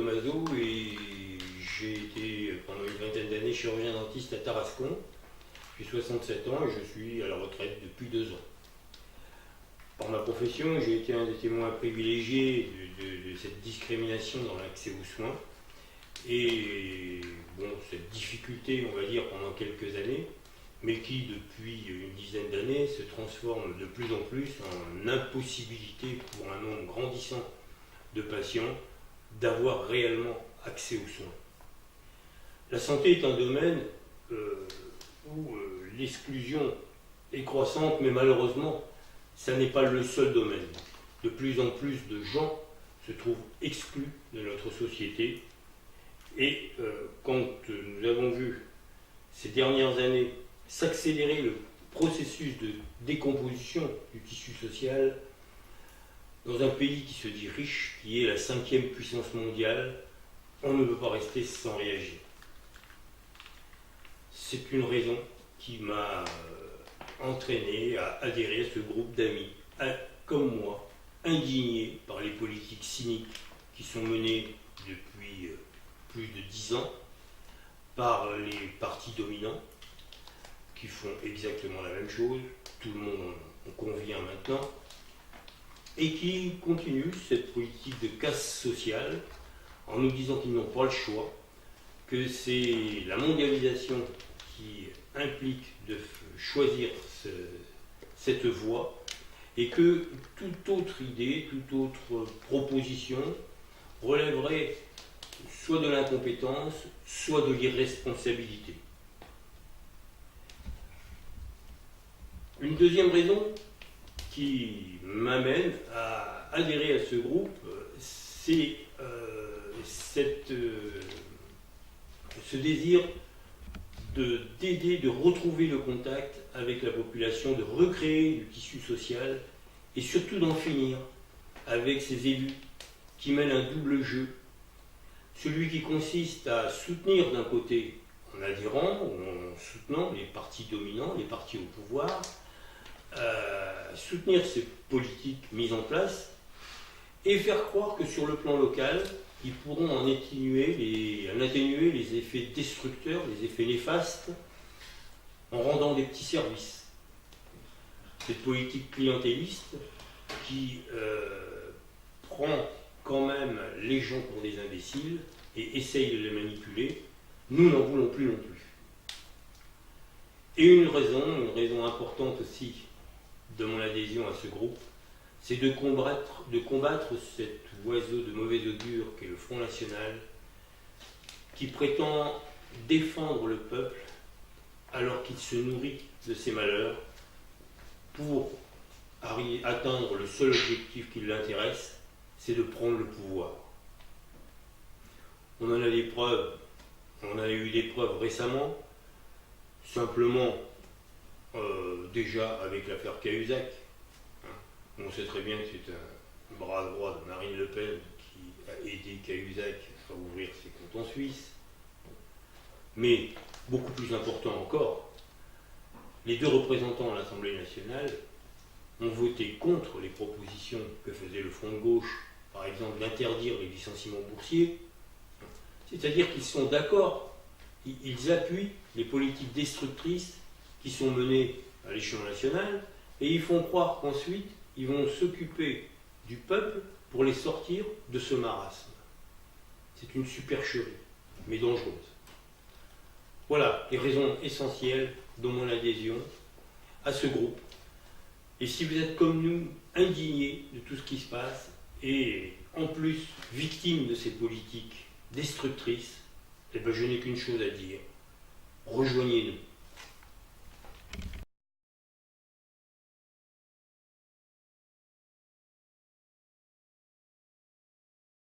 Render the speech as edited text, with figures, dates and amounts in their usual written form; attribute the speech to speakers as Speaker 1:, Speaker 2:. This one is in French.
Speaker 1: Tommaso et j'ai été pendant une vingtaine d'années chirurgien dentiste à Tarascon. J'ai 67 ans et je suis à la retraite depuis 2 ans. Par ma profession, j'ai été un des témoins privilégiés de cette discrimination dans l'accès aux soins. Et bon, cette difficulté, on va dire, pendant quelques années, mais qui, depuis une dizaine d'années, se transforme de plus en plus en impossibilité pour un nombre grandissant de patients d'avoir réellement accès aux soins. La santé est un domaine où l'exclusion est croissante, mais malheureusement, ça n'est pas le seul domaine. De plus en plus de gens se trouvent exclus de notre société. Et quand nous avons vu ces dernières années s'accélérer le processus de décomposition du tissu social dans un pays qui se dit riche, qui est la 5e puissance mondiale, on ne peut pas rester sans réagir. C'est une raison qui m'a entraîné à adhérer à ce groupe d'amis, comme moi, indignés par les politiques cyniques qui sont menées depuis plus de 10 ans par les partis dominants, qui font exactement la même chose, tout le monde en convient maintenant, et qui continuent cette politique de casse sociale en nous disant qu'ils n'ont pas le choix, que c'est la mondialisation qui implique de choisir cette voie, et que toute autre idée, toute autre proposition relèverait soit de l'incompétence, soit de l'irresponsabilité. Une deuxième raison qui m'amène à adhérer à ce groupe, c'est ce désir d'aider, de retrouver le contact avec la population, de recréer du tissu social et surtout d'en finir avec ces élus qui mènent un double jeu. Celui qui consiste à soutenir d'un côté, en adhérant ou en soutenant les partis dominants, les partis au pouvoir, soutenir ces politiques mises en place et faire croire que sur le plan local, ils pourront en atténuer les effets destructeurs, les effets néfastes, en rendant des petits services. Cette politique clientéliste qui prend quand même les gens pour des imbéciles et essaye de les manipuler, nous n'en voulons plus non plus. Et une raison importante aussi de mon adhésion à ce groupe, c'est de combattre cet oiseau de mauvais augure qu'est le Front National, qui prétend défendre le peuple alors qu'il se nourrit de ses malheurs pour atteindre le seul objectif qui l'intéresse, c'est de prendre le pouvoir. On en a des preuves, on a eu des preuves récemment, simplement déjà avec l'affaire Cahuzac. On sait très bien que c'est un bras droit de Marine Le Pen qui a aidé Cahuzac à ouvrir ses comptes en Suisse. Mais beaucoup plus important encore, les 2 représentants à l'Assemblée nationale ont voté contre les propositions que faisait le Front de gauche, par exemple d'interdire les licenciements boursiers. C'est-à-dire qu'ils sont d'accord, ils appuient les politiques destructrices qui sont menées à l'échelon national, et ils font croire qu'ensuite, ils vont s'occuper du peuple pour les sortir de ce marasme. C'est une supercherie, mais dangereuse. Voilà les raisons essentielles de mon adhésion à ce groupe. Et si vous êtes comme nous, indignés de tout ce qui se passe, et en plus victimes de ces politiques destructrices, eh bien je n'ai qu'une chose à dire. Rejoignez-nous.